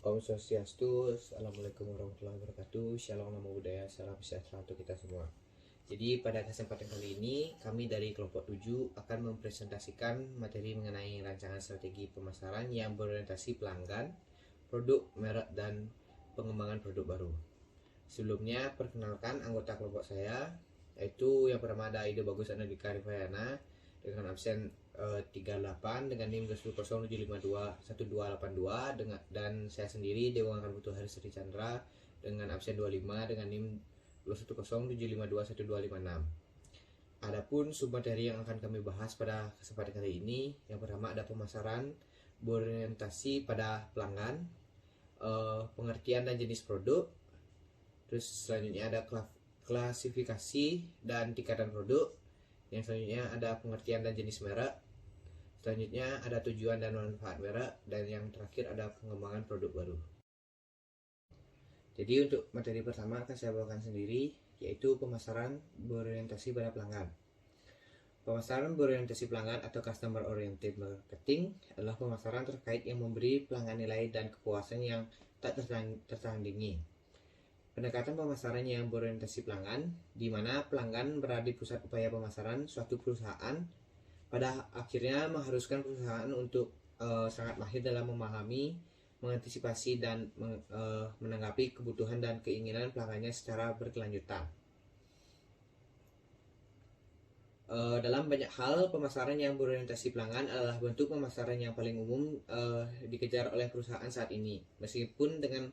Om Swastiastu, Assalamualaikum warahmatullahi wabarakatuh, Shalom Namo Buddhaya, salam sejahtera untuk kita semua. Jadi pada kesempatan kali ini kami dari kelompok 7 akan mempresentasikan materi mengenai rancangan strategi pemasaran yang berorientasi pelanggan, produk, merek, dan pengembangan produk baru. Sebelumnya perkenalkan anggota kelompok saya, yaitu yang pertama ada Ide Bagus Anandika Rifayana dengan absen 38 dengan NIM 210752182 dan saya sendiri Dewangan Putu Harisri Chandra dengan absen 25 dengan NIM 21075215256. Adapun submateri yang akan kami bahas pada kesempatan kali ini, yang pertama ada pemasaran berorientasi pada pelanggan, pengertian dan jenis produk. Terus selanjutnya ada klasifikasi dan tingkatan produk. Yang selanjutnya ada pengertian dan jenis merek. Selanjutnya ada tujuan dan manfaat merek. Dan yang terakhir ada pengembangan produk baru. Jadi untuk materi pertama akan saya bawakan sendiri, yaitu pemasaran berorientasi pada pelanggan. Pemasaran berorientasi pelanggan atau customer oriented marketing adalah pemasaran terkait yang memberi pelanggan nilai dan kepuasan yang tak tertandingi. Pendekatan pemasaran yang berorientasi pelanggan, di mana pelanggan berada di pusat upaya pemasaran suatu perusahaan, pada akhirnya mengharuskan perusahaan untuk sangat mahir dalam memahami, mengantisipasi, dan menanggapi kebutuhan dan keinginan pelanggannya secara berkelanjutan. Dalam banyak hal, pemasaran yang berorientasi pelanggan adalah bentuk pemasaran yang paling umum dikejar oleh perusahaan saat ini, meskipun dengan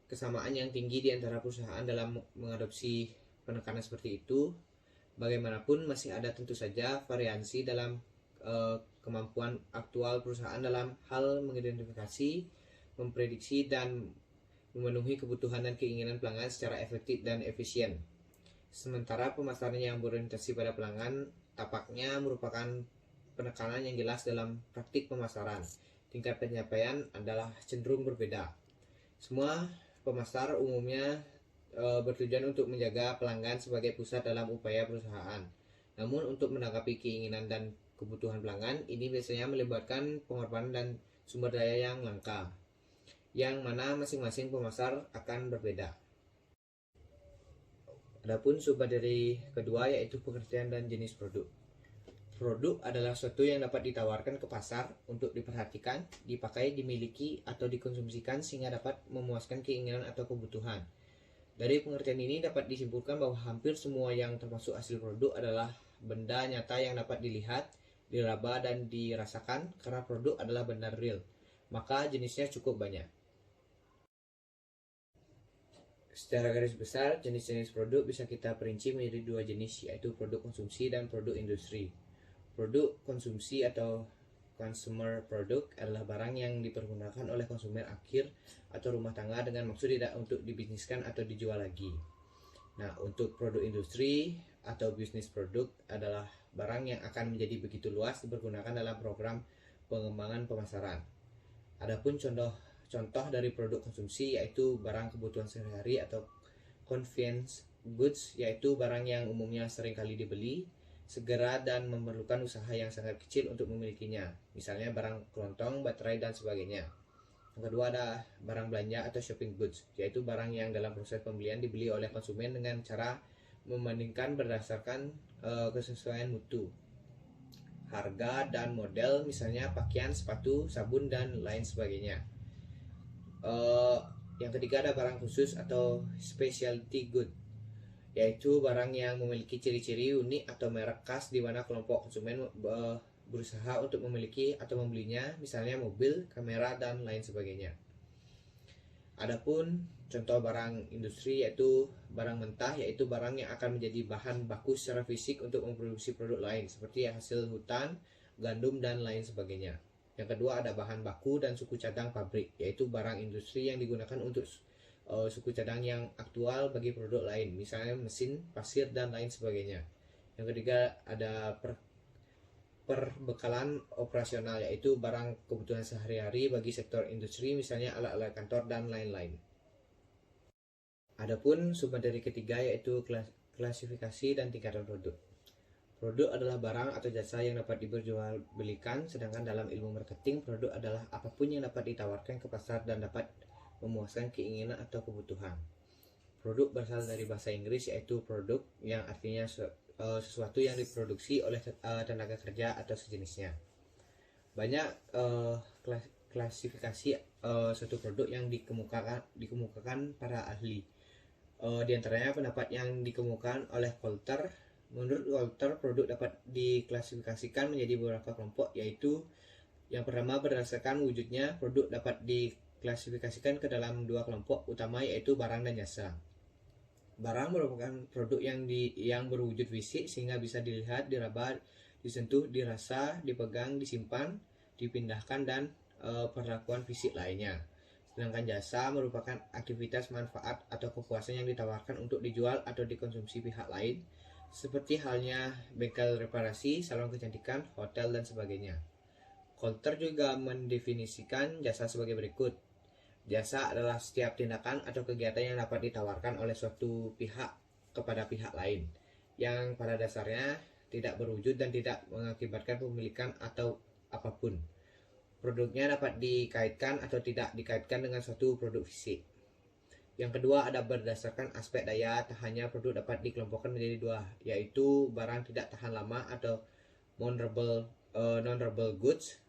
kesamaan yang tinggi di antara perusahaan dalam mengadopsi penekanan seperti itu. Bagaimanapun masih ada tentu saja variasi dalam kemampuan aktual perusahaan dalam hal mengidentifikasi, memprediksi, dan memenuhi kebutuhan dan keinginan pelanggan secara efektif dan efisien. Sementara pemasaran yang berorientasi pada pelanggan tampaknya merupakan penekanan yang jelas dalam praktik pemasaran. Tingkat pencapaian adalah cenderung berbeda. Semua pemasar umumnya bertujuan untuk menjaga pelanggan sebagai pusat dalam upaya perusahaan. Namun untuk menanggapi keinginan dan kebutuhan pelanggan, ini biasanya melibatkan pengorbanan dan sumber daya yang langka, yang mana masing-masing pemasar akan berbeda. Adapun submateri kedua yaitu pengertian dan jenis produk. Produk adalah sesuatu yang dapat ditawarkan ke pasar untuk diperhatikan, dipakai, dimiliki, atau dikonsumsikan sehingga dapat memuaskan keinginan atau kebutuhan. Dari pengertian ini dapat disimpulkan bahwa hampir semua yang termasuk hasil produk adalah benda nyata yang dapat dilihat, diraba, dan dirasakan karena produk adalah benda real. Maka jenisnya cukup banyak. Secara garis besar, jenis-jenis produk bisa kita perinci menjadi dua jenis, yaitu produk konsumsi dan produk industri. Produk konsumsi atau consumer product adalah barang yang dipergunakan oleh konsumen akhir atau rumah tangga dengan maksud tidak untuk dibisniskan atau dijual lagi. Nah, untuk produk industri atau business product adalah barang yang akan menjadi begitu luas dipergunakan dalam program pengembangan pemasaran. Adapun contoh dari produk konsumsi yaitu barang kebutuhan sehari-hari atau convenience goods, yaitu barang yang umumnya sering kali dibeli, segera, dan memerlukan usaha yang sangat kecil untuk memilikinya, misalnya barang kelontong, baterai, dan sebagainya. Yang kedua ada barang belanja atau shopping goods, yaitu barang yang dalam proses pembelian dibeli oleh konsumen dengan cara membandingkan berdasarkan kesesuaian mutu, harga, dan model, misalnya pakaian, sepatu, sabun, dan lain sebagainya. Yang ketiga ada barang khusus atau specialty good, yaitu barang yang memiliki ciri-ciri unik atau merek khas di mana kelompok konsumen berusaha untuk memiliki atau membelinya, misalnya mobil, kamera, dan lain sebagainya. Adapun contoh barang industri yaitu barang mentah, yaitu barang yang akan menjadi bahan baku secara fisik untuk memproduksi produk lain seperti hasil hutan, gandum, dan lain sebagainya. Yang kedua ada bahan baku dan suku cadang pabrik, yaitu barang industri yang digunakan untuk suku cadang yang aktual bagi produk lain, misalnya mesin, pasir, dan lain sebagainya. Yang ketiga ada perbekalan operasional, yaitu barang kebutuhan sehari-hari bagi sektor industri, misalnya alat-alat kantor dan lain-lain. Adapun submateri ketiga yaitu klasifikasi dan tingkatan produk. Produk adalah barang atau jasa yang dapat diperjualbelikan, sedangkan dalam ilmu marketing, produk adalah apapun yang dapat ditawarkan ke pasar dan dapat memuaskan keinginan atau kebutuhan. Produk berasal dari bahasa Inggris yaitu produk, yang artinya sesuatu yang diproduksi oleh tenaga kerja atau sejenisnya. Banyak klasifikasi suatu produk yang dikemukakan para ahli. Di antaranya pendapat yang dikemukakan oleh Coulter. Menurut Coulter, produk dapat diklasifikasikan menjadi beberapa kelompok, yaitu yang pertama, berdasarkan wujudnya, produk dapat diklasifikasikan ke dalam dua kelompok utama, yaitu barang dan jasa. Barang merupakan produk yang berwujud fisik sehingga bisa dilihat, diraba, disentuh, dirasa, dipegang, disimpan, dipindahkan, dan perlakuan fisik lainnya. Sedangkan jasa merupakan aktivitas, manfaat, atau kepuasan yang ditawarkan untuk dijual atau dikonsumsi pihak lain, seperti halnya bengkel reparasi, salon kecantikan, hotel, dan sebagainya. Coulter juga mendefinisikan jasa sebagai berikut. Jasa adalah setiap tindakan atau kegiatan yang dapat ditawarkan oleh suatu pihak kepada pihak lain, yang pada dasarnya tidak berwujud dan tidak mengakibatkan pemilikan atau apapun. Produknya dapat dikaitkan atau tidak dikaitkan dengan suatu produk fisik. Yang kedua, ada berdasarkan aspek daya tahannya, produk dapat dikelompokkan menjadi dua, yaitu barang tidak tahan lama atau non-durable goods.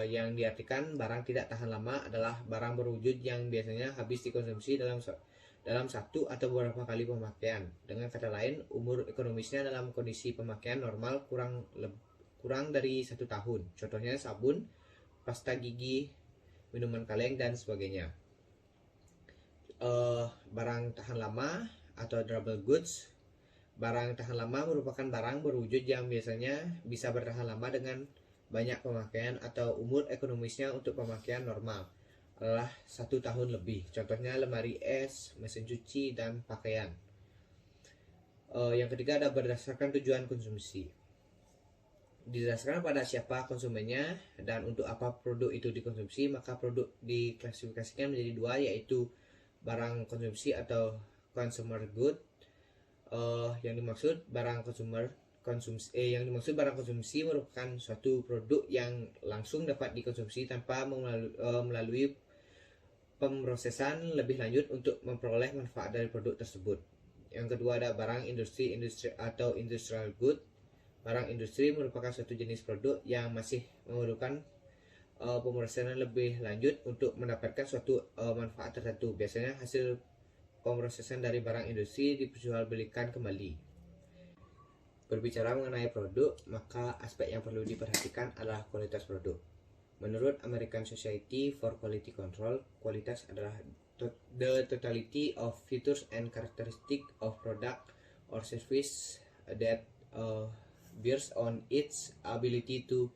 Yang diartikan barang tidak tahan lama adalah barang berwujud yang biasanya habis dikonsumsi dalam satu atau beberapa kali pemakaian. Dengan kata lain, umur ekonomisnya dalam kondisi pemakaian normal kurang dari 1 tahun. Contohnya sabun, pasta gigi, minuman kaleng, dan sebagainya. Barang tahan lama atau durable goods. Barang tahan lama merupakan barang berwujud yang biasanya bisa bertahan lama dengan banyak pemakaian atau umur ekonomisnya untuk pemakaian normal adalah 1 tahun lebih. Contohnya lemari es, mesin cuci, dan pakaian. Yang ketiga, ada berdasarkan tujuan konsumsi. Didasarkan pada siapa konsumennya dan untuk apa produk itu dikonsumsi, maka produk diklasifikasikan menjadi dua, yaitu barang konsumsi atau consumer good. Yang dimaksud barang konsumsi merupakan suatu produk yang langsung dapat dikonsumsi tanpa melalui pemrosesan lebih lanjut untuk memperoleh manfaat dari produk tersebut. Yang kedua, ada barang industri atau industrial good. Barang industri merupakan suatu jenis produk yang masih memerlukan pemrosesan lebih lanjut untuk mendapatkan suatu manfaat tertentu. Biasanya hasil pemrosesan dari barang industri diperjualbelikan kembali. Berbicara mengenai produk, maka aspek yang perlu diperhatikan adalah kualitas produk. Menurut American Society for Quality Control, kualitas adalah the totality of features and characteristics of product or service that bears on its ability to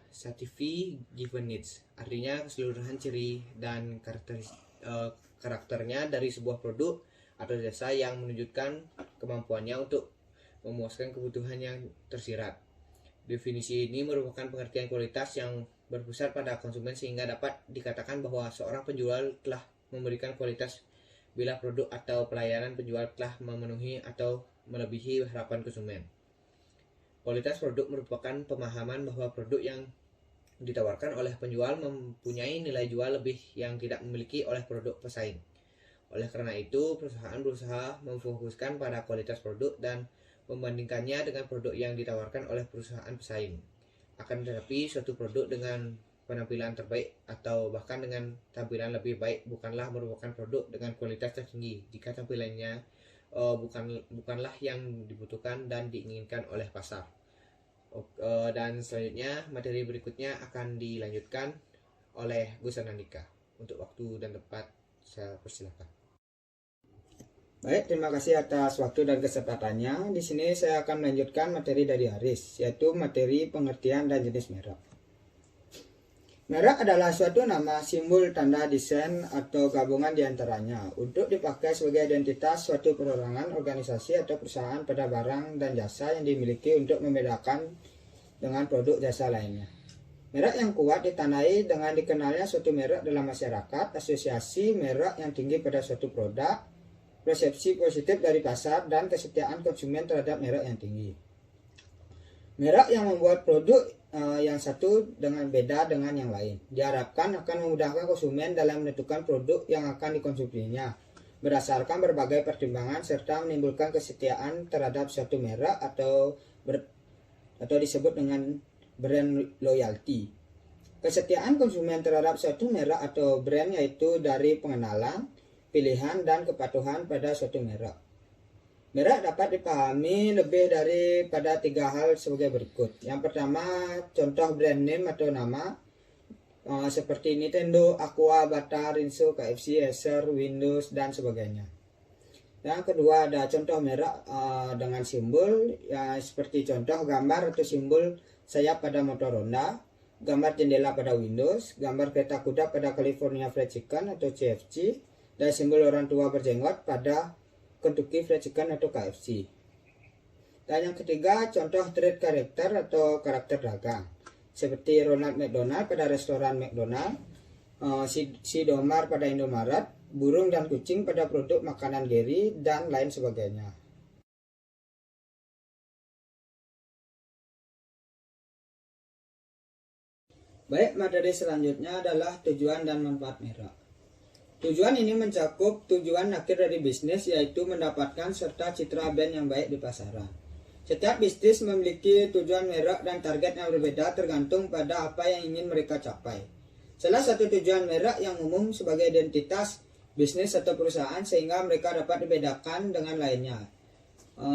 satisfy given needs. Artinya keseluruhan ciri dan karakternya dari sebuah produk atau jasa yang menunjukkan kemampuannya untuk memuaskan kebutuhan yang tersirat. Definisi ini merupakan pengertian kualitas yang berpusat pada konsumen sehingga dapat dikatakan bahwa seorang penjual telah memberikan kualitas bila produk atau pelayanan penjual telah memenuhi atau melebihi harapan konsumen. Kualitas produk merupakan pemahaman bahwa produk yang ditawarkan oleh penjual mempunyai nilai jual lebih yang tidak dimiliki oleh produk pesaing. Oleh karena itu, perusahaan berusaha memfokuskan pada kualitas produk dan membandingkannya dengan produk yang ditawarkan oleh perusahaan pesaing. Akan tetapi, suatu produk dengan penampilan terbaik atau bahkan dengan tampilan lebih baik bukanlah merupakan produk dengan kualitas tertinggi jika tampilannya bukanlah yang dibutuhkan dan diinginkan oleh pasar. Dan selanjutnya, materi berikutnya akan dilanjutkan oleh Gus Anandika. Untuk waktu dan tempat, saya persilakan. Baik, terima kasih atas waktu dan kesempatannya. Di sini saya akan melanjutkan materi dari Haris, yaitu materi pengertian dan jenis merek. Merek adalah suatu nama, simbol, tanda, desain, atau gabungan diantaranya untuk dipakai sebagai identitas suatu perorangan, organisasi, atau perusahaan pada barang dan jasa yang dimiliki untuk membedakan dengan produk jasa lainnya. Merek yang kuat ditandai dengan dikenalnya suatu merek dalam masyarakat, asosiasi merek yang tinggi pada suatu produk persepsi positif dari pasar, dan kesetiaan konsumen terhadap merek yang tinggi. Merek yang membuat produk yang satu dengan beda dengan yang lain diharapkan akan memudahkan konsumen dalam menentukan produk yang akan dikonsumsinya berdasarkan berbagai pertimbangan serta menimbulkan kesetiaan terhadap suatu merek atau disebut dengan brand loyalty. Kesetiaan konsumen terhadap suatu merek atau brand yaitu dari pengenalan, pilihan, dan kepatuhan pada suatu merek. Merek dapat dipahami lebih daripada 3 hal sebagai berikut. Yang pertama, contoh brand name atau nama seperti Nintendo, Aqua, Bata, Rinso, KFC, Acer, Windows, dan sebagainya. Yang kedua, ada contoh merek dengan simbol seperti contoh gambar atau simbol sayap pada motor Honda, gambar jendela pada Windows, gambar kereta kuda pada California Fried Chicken atau CFC, dan simbol orang tua berjenggot pada Kentucky Fried Chicken atau KFC. Dan yang ketiga, contoh trade character atau karakter dagang seperti Ronald McDonald pada restoran McDonald, si Domar pada Indomaret, burung dan kucing pada produk makanan Gary, dan lain sebagainya. Baik, materi selanjutnya adalah tujuan dan manfaat merek. Tujuan ini mencakup tujuan akhir dari bisnis, yaitu mendapatkan serta citra brand yang baik di pasaran. Setiap bisnis memiliki tujuan merek dan target yang berbeda tergantung pada apa yang ingin mereka capai. Salah satu tujuan merek yang umum sebagai identitas bisnis atau perusahaan sehingga mereka dapat dibedakan dengan lainnya.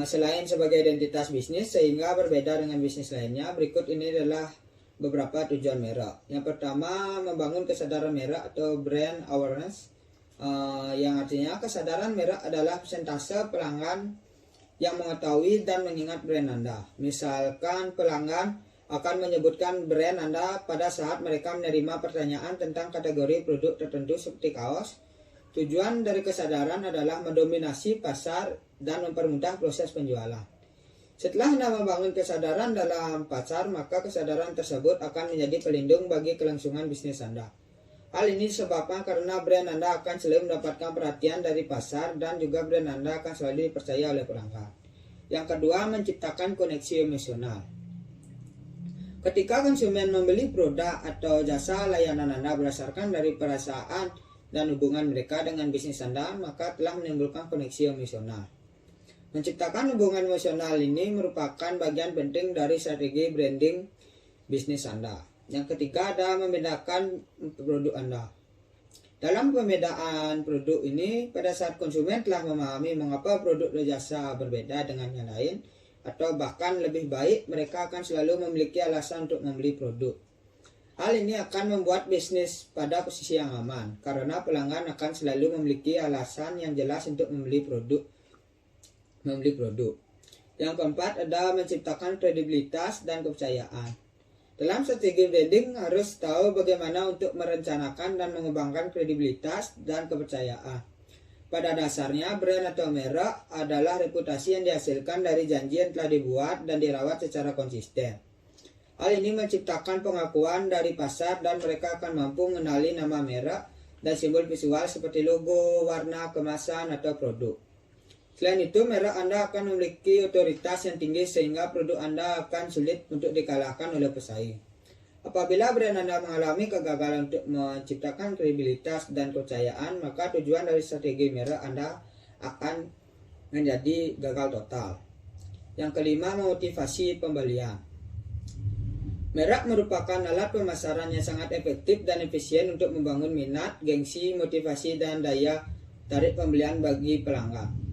Selain sebagai identitas bisnis sehingga berbeda dengan bisnis lainnya, berikut ini adalah beberapa tujuan merek. Yang pertama, membangun kesadaran merek atau brand awareness, yang artinya kesadaran merek adalah persentase pelanggan yang mengetahui dan mengingat brand Anda. Misalkan pelanggan akan menyebutkan brand Anda pada saat mereka menerima pertanyaan tentang kategori produk tertentu seperti kaos. Tujuan dari kesadaran adalah mendominasi pasar dan mempermudah proses penjualan. Setelah Anda membangun kesadaran dalam pasar, maka kesadaran tersebut akan menjadi pelindung bagi kelangsungan bisnis Anda. Hal ini disebabkan karena brand Anda akan selalu mendapatkan perhatian dari pasar dan juga brand Anda akan selalu dipercaya oleh pelanggan. Yang kedua, menciptakan koneksi emosional. Ketika konsumen membeli produk atau jasa layanan Anda berdasarkan dari perasaan dan hubungan mereka dengan bisnis Anda, maka telah menimbulkan koneksi emosional. Menciptakan hubungan emosional ini merupakan bagian penting dari strategi branding bisnis Anda. Yang ketiga, ada membedakan produk Anda. Dalam pembedaan produk ini, pada saat konsumen telah memahami mengapa produk dan jasa berbeda dengan yang lain, atau bahkan lebih baik, mereka akan selalu memiliki alasan untuk membeli produk. Hal ini akan membuat bisnis pada posisi yang aman, karena pelanggan akan selalu memiliki alasan yang jelas untuk membeli produk. Yang keempat, ada menciptakan kredibilitas dan kepercayaan. Dalam strategi branding harus tahu bagaimana untuk merencanakan dan mengembangkan kredibilitas dan kepercayaan. Pada dasarnya, brand atau merek adalah reputasi yang dihasilkan dari janji yang telah dibuat dan dirawat secara konsisten. Hal ini menciptakan pengakuan dari pasar dan mereka akan mampu mengenali nama merek dan simbol visual seperti logo, warna, kemasan, atau produk. Selain itu, merek Anda akan memiliki otoritas yang tinggi sehingga produk Anda akan sulit untuk dikalahkan oleh pesaing. Apabila brand Anda mengalami kegagalan untuk menciptakan kredibilitas dan kepercayaan, maka tujuan dari strategi merek Anda akan menjadi gagal total. Yang kelima, memotivasi pembelian. Merek merupakan alat pemasaran yang sangat efektif dan efisien untuk membangun minat, gengsi, motivasi, dan daya tarik pembelian bagi pelanggan.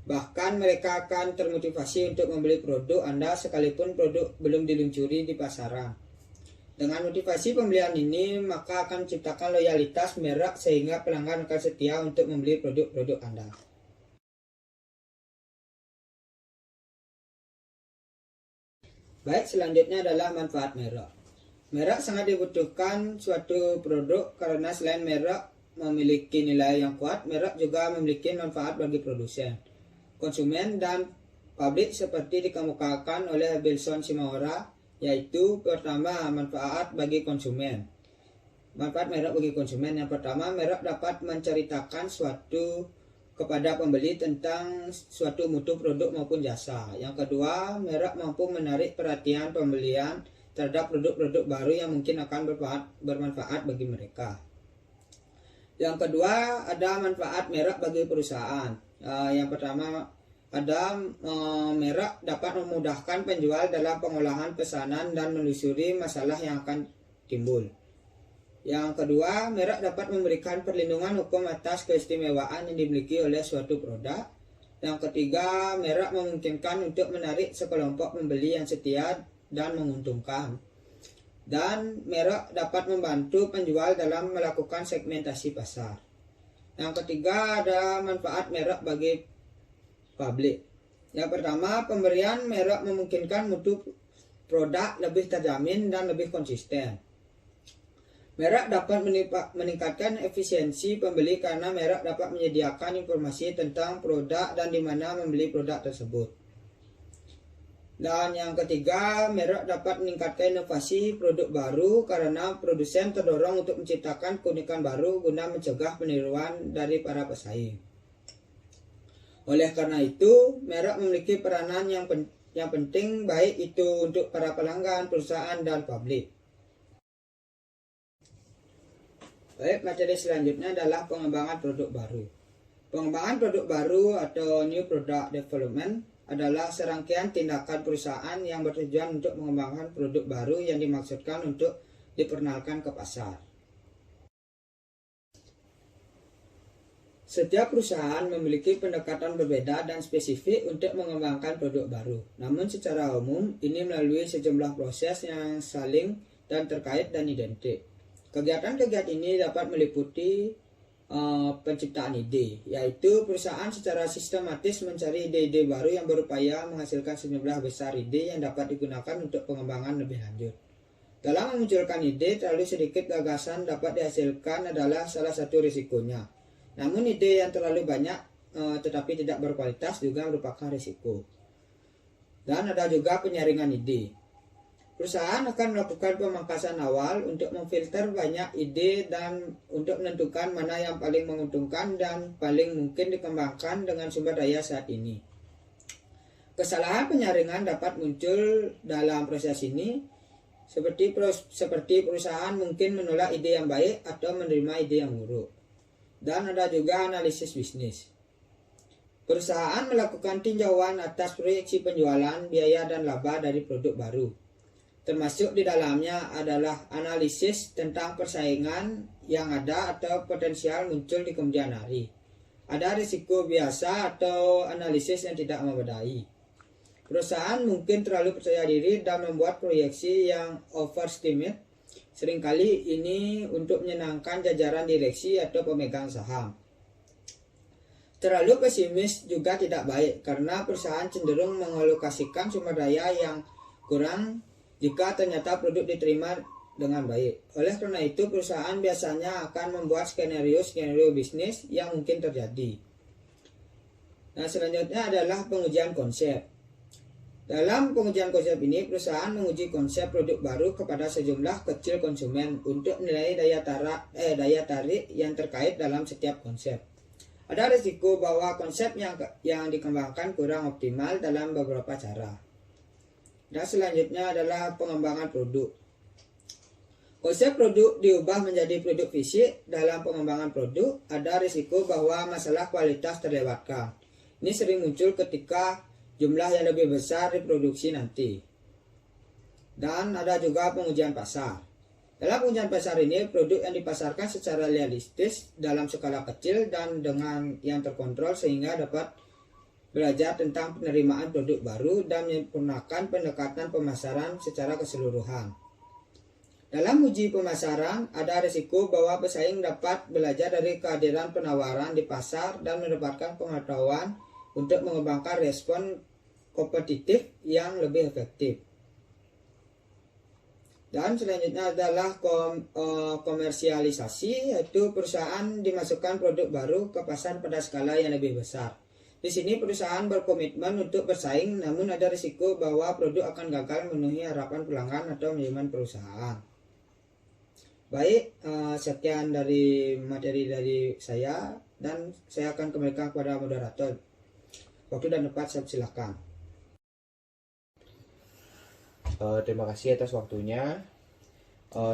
Bahkan mereka akan termotivasi untuk membeli produk Anda sekalipun produk belum diluncuri di pasaran. Dengan motivasi pembelian ini, maka akan menciptakan loyalitas merek sehingga pelanggan akan setia untuk membeli produk-produk Anda. Baik, selanjutnya adalah manfaat merek. Merek sangat dibutuhkan suatu produk karena selain merek memiliki nilai yang kuat, merek juga memiliki manfaat bagi produsen, konsumen, dan publik seperti dikemukakan oleh Wilson Shimomura, yaitu pertama, manfaat bagi konsumen. Manfaat merek bagi konsumen yang pertama, merek dapat menceritakan suatu kepada pembeli tentang suatu mutu produk maupun jasa. Yang kedua, merek mampu menarik perhatian pembelian terhadap produk-produk baru yang mungkin akan bermanfaat bagi mereka. Yang kedua, ada manfaat merek bagi perusahaan. Yang pertama, ada merek dapat memudahkan penjual dalam pengolahan pesanan dan menelusuri masalah yang akan timbul. Yang kedua, merek dapat memberikan perlindungan hukum atas keistimewaan yang dimiliki oleh suatu produk. Yang ketiga, merek memungkinkan untuk menarik sekelompok pembeli yang setia dan menguntungkan. Dan merek dapat membantu penjual dalam melakukan segmentasi pasar. Yang ketiga, ada manfaat merek bagi publik. Yang pertama, pemberian merek memungkinkan mutu produk lebih terjamin dan lebih konsisten. Merek dapat meningkatkan efisiensi pembeli karena merek dapat menyediakan informasi tentang produk dan di mana membeli produk tersebut. Dan yang ketiga, merek dapat meningkatkan inovasi produk baru karena produsen terdorong untuk menciptakan keunikan baru guna mencegah peniruan dari para pesaing. Oleh karena itu, merek memiliki peranan yang penting baik itu untuk para pelanggan, perusahaan, dan publik. Baik, materi selanjutnya adalah pengembangan produk baru. Pengembangan produk baru atau New Product Development adalah serangkaian tindakan perusahaan yang bertujuan untuk mengembangkan produk baru yang dimaksudkan untuk diperkenalkan ke pasar. Setiap perusahaan memiliki pendekatan berbeda dan spesifik untuk mengembangkan produk baru. Namun secara umum, ini melalui sejumlah proses yang saling dan terkait dan identik. Kegiatan-kegiatan ini dapat meliputi penciptaan ide, yaitu perusahaan secara sistematis mencari ide-ide baru yang berupaya menghasilkan sejumlah besar ide yang dapat digunakan untuk pengembangan lebih lanjut. Dalam memunculkan ide, terlalu sedikit gagasan dapat dihasilkan adalah salah satu risikonya. Namun ide yang terlalu banyak tetapi tidak berkualitas juga merupakan risiko. Dan ada juga penyaringan ide. Perusahaan akan melakukan pemangkasan awal untuk memfilter banyak ide dan untuk menentukan mana yang paling menguntungkan dan paling mungkin dikembangkan dengan sumber daya saat ini. Kesalahan penyaringan dapat muncul dalam proses ini, seperti perusahaan mungkin menolak ide yang baik atau menerima ide yang buruk. Dan ada juga analisis bisnis. Perusahaan melakukan tinjauan atas proyeksi penjualan, biaya, dan laba dari produk baru. Termasuk di dalamnya adalah analisis tentang persaingan yang ada atau potensial muncul di kemudian hari. Ada risiko biasa atau analisis yang tidak memadai. Perusahaan mungkin terlalu percaya diri dan membuat proyeksi yang overestimate. Seringkali ini untuk menyenangkan jajaran direksi atau pemegang saham. Terlalu pesimis juga tidak baik karena perusahaan cenderung mengalokasikan sumber daya yang kurang jika ternyata produk diterima dengan baik. Oleh karena itu, perusahaan biasanya akan membuat skenario bisnis yang mungkin terjadi. Nah, selanjutnya adalah pengujian konsep. Dalam pengujian konsep ini, perusahaan menguji konsep produk baru kepada sejumlah kecil konsumen untuk menilai daya tarik yang terkait dalam setiap konsep. Ada risiko bahwa konsep yang dikembangkan kurang optimal dalam beberapa cara. Dan selanjutnya adalah pengembangan produk. Konsep produk diubah menjadi produk fisik. Dalam pengembangan produk, ada risiko bahwa masalah kualitas terlewatkan. Ini sering muncul ketika jumlah yang lebih besar diproduksi nanti. Dan ada juga pengujian pasar. Dalam pengujian pasar ini, produk yang dipasarkan secara realistis dalam skala kecil dan dengan yang terkontrol sehingga dapat belajar tentang penerimaan produk baru dan menyempurnakan pendekatan pemasaran secara keseluruhan. Dalam uji pemasaran, ada risiko bahwa pesaing dapat belajar dari kehadiran penawaran di pasar dan mendapatkan pengetahuan untuk mengembangkan respon kompetitif yang lebih efektif. Dan selanjutnya adalah komersialisasi, yaitu perusahaan dimasukkan produk baru ke pasar pada skala yang lebih besar. Di sini perusahaan berkomitmen untuk bersaing, namun ada risiko bahwa produk akan gagal memenuhi harapan pelanggan atau manajemen perusahaan. Baik, sekian dari materi dari saya dan saya akan kembalikan kepada moderator. Waktu dan tempat saya silakan. Terima kasih atas waktunya.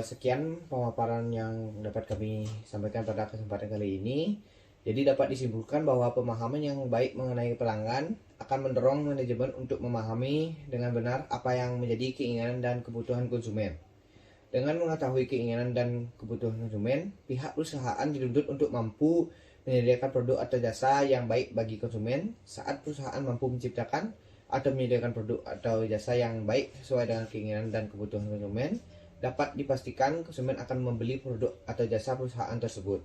Sekian pemaparan yang dapat kami sampaikan pada kesempatan kali ini. Jadi dapat disimpulkan bahwa pemahaman yang baik mengenai pelanggan akan mendorong manajemen untuk memahami dengan benar apa yang menjadi keinginan dan kebutuhan konsumen. Dengan mengetahui keinginan dan kebutuhan konsumen, pihak perusahaan dituntut untuk mampu menyediakan produk atau jasa yang baik bagi konsumen. Saat perusahaan mampu menciptakan atau menyediakan produk atau jasa yang baik sesuai dengan keinginan dan kebutuhan konsumen, dapat dipastikan konsumen akan membeli produk atau jasa perusahaan tersebut.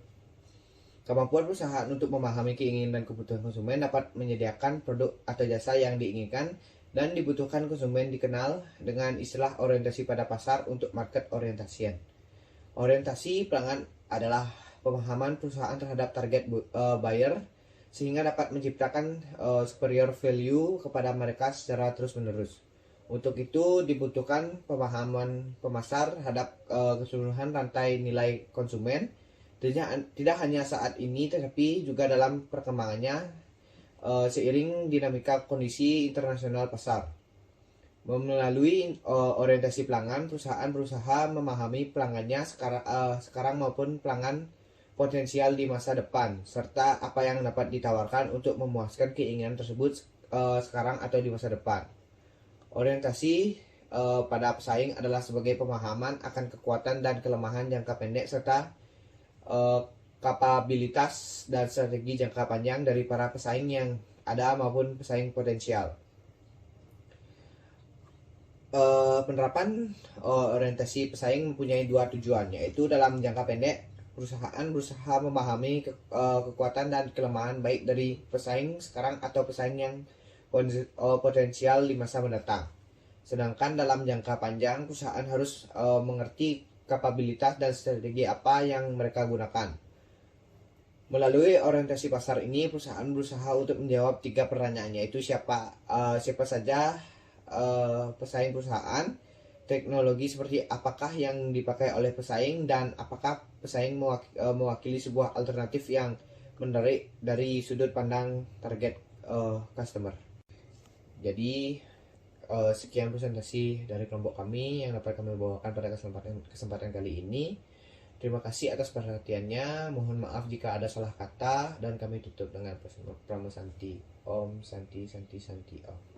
Kemampuan perusahaan untuk memahami keinginan dan kebutuhan konsumen dapat menyediakan produk atau jasa yang diinginkan dan dibutuhkan konsumen dikenal dengan istilah orientasi pada pasar untuk market orientation. Orientasi pelanggan adalah pemahaman perusahaan terhadap target buyer sehingga dapat menciptakan superior value kepada mereka secara terus-menerus. Untuk itu dibutuhkan pemahaman pemasar terhadap keseluruhan rantai nilai konsumen, tidak hanya saat ini tetapi juga dalam perkembangannya seiring dinamika kondisi internasional pasar. Melalui orientasi pelanggan, perusahaan berusaha memahami pelanggannya sekarang maupun pelanggan potensial di masa depan, serta apa yang dapat ditawarkan untuk memuaskan keinginan tersebut sekarang atau di masa depan. Orientasi pada pesaing adalah sebagai pemahaman akan kekuatan dan kelemahan jangka pendek serta kapabilitas dan strategi jangka panjang dari para pesaing yang ada maupun pesaing potensial. Penerapan orientasi pesaing mempunyai dua tujuan, yaitu dalam jangka pendek perusahaan berusaha memahami kekuatan dan kelemahan baik dari pesaing sekarang atau pesaing yang potensial di masa mendatang. Sedangkan dalam jangka panjang perusahaan harus mengerti kapabilitas dan strategi apa yang mereka gunakan. Melalui orientasi pasar ini, perusahaan berusaha untuk menjawab 3 pertanyaan, yaitu siapa saja pesaing perusahaan, teknologi seperti apakah yang dipakai oleh pesaing, dan apakah pesaing mewakili sebuah alternatif yang menarik dari sudut pandang target customer. Jadi sekian presentasi dari kelompok kami yang dapat kami bawakan pada kesempatan kali ini. Terima kasih atas perhatiannya. Mohon maaf jika ada salah kata, dan kami tutup dengan Pramu Santi. Om Santi Santi Santi Om.